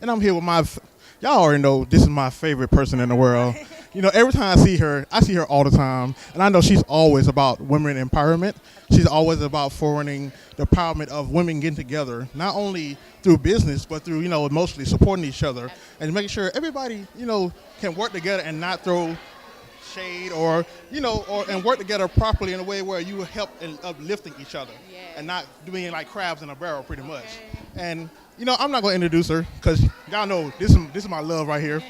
and I'm here with y'all already know this is my favorite person in the world. Every time I see her all the time, and I know she's always about women empowerment. She's always about forwarding the empowerment of women getting together, not only through business, but through, emotionally supporting each other and making sure everybody, can work together and not throw shade and work together properly in a way where you help in uplifting each other and not doing like crabs in a barrel pretty much. And, I'm not going to introduce her because y'all know this is my love right here.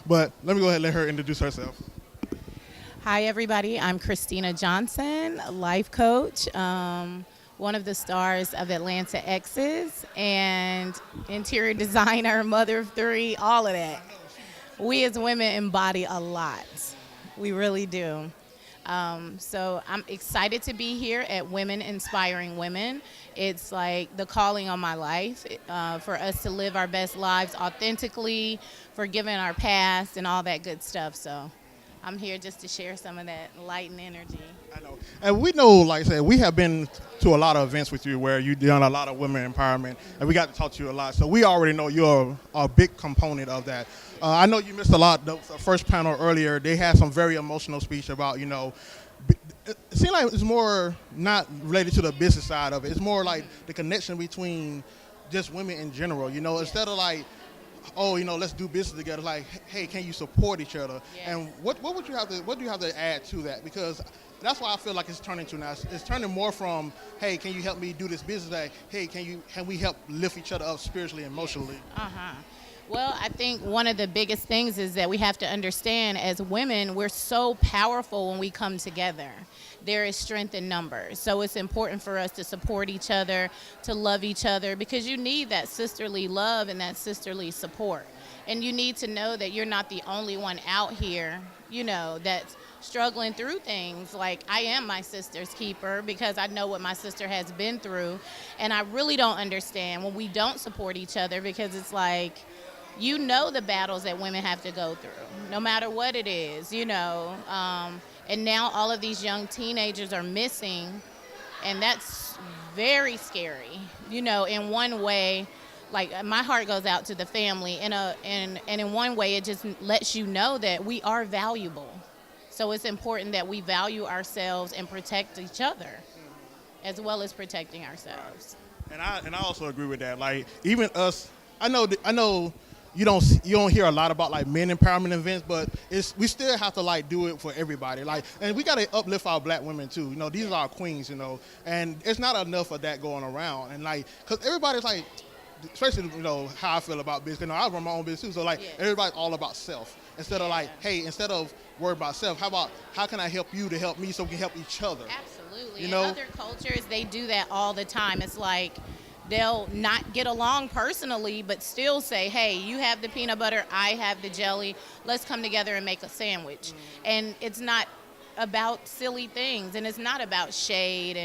But let me go ahead and let her introduce herself. Hi, everybody. I'm Christina Johnson, life coach, one of the stars of Atlanta X's, and interior designer, mother of three, all of that. We as women embody a lot. We really do. So I'm excited to be here at Women Inspiring Women. It's like the calling on my life for us to live our best lives authentically, forgiving our past and all that good stuff. So I'm here just to share some of that light and energy. I know. And we know, like I said, we have been to a lot of events with you where you've done a lot of women empowerment, and we got to talk to you a lot. So we already know you're a big component of that. I know you missed a lot. The first panel earlier, they had some very emotional speech about, it seems like it's more not related to the business side of it. It's more like the connection between just women in general, instead of like, oh, let's do business together. Like, hey, can you support each other? Yes. And what do you have to add to that? Because that's why I feel like it's turning to now. It's turning more from, hey, can you help me do this business? Like, hey, can we help lift each other up spiritually and emotionally? Well, I think one of the biggest things is that we have to understand as women, we're so powerful when we come together. There is strength in numbers. So it's important for us to support each other, to love each other, because you need that sisterly love and that sisterly support. And you need to know that you're not the only one out here, that's struggling through things. Like, I am my sister's keeper because I know what my sister has been through. And I really don't understand when we don't support each other, because it's like, the battles that women have to go through, no matter what it is, and now all of these young teenagers are missing, and that's very scary, in one way. Like, my heart goes out to the family, and in one way it just lets you know that we are valuable. So it's important that we value ourselves and protect each other as well as protecting ourselves. And I also agree with that. Like, even us, I know you don't hear a lot about like men empowerment events, but we still have to like do it for everybody. Like, and we got to uplift our black women too. These are our queens. And it's not enough of that going around. And like, cause everybody's like, especially how I feel about business. I run my own business too, so like everybody's all about self. Instead of like, hey, instead of worry about self, how can I help you to help me so we can help each other? Absolutely. In other cultures, they do that all the time. It's like, they'll not get along personally, but still say, hey, you have the peanut butter, I have the jelly, let's come together and make a sandwich. And it's not about silly things, and it's not about shade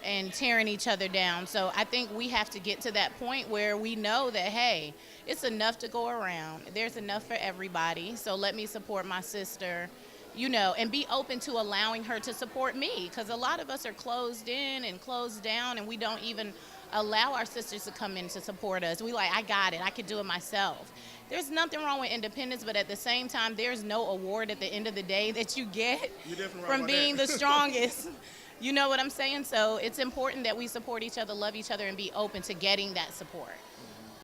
and tearing each other down. So I think we have to get to that point where we know that, hey, it's enough to go around. There's enough for everybody, so let me support my sister, and be open to allowing her to support me, because a lot of us are closed in and closed down, and we don't even allow our sisters to come in to support us. We like, I got it, I could do it myself. There's nothing wrong with independence, but at the same time, there's no award at the end of the day that you get from being the strongest. You know what I'm saying? So it's important that we support each other, love each other, and be open to getting that support.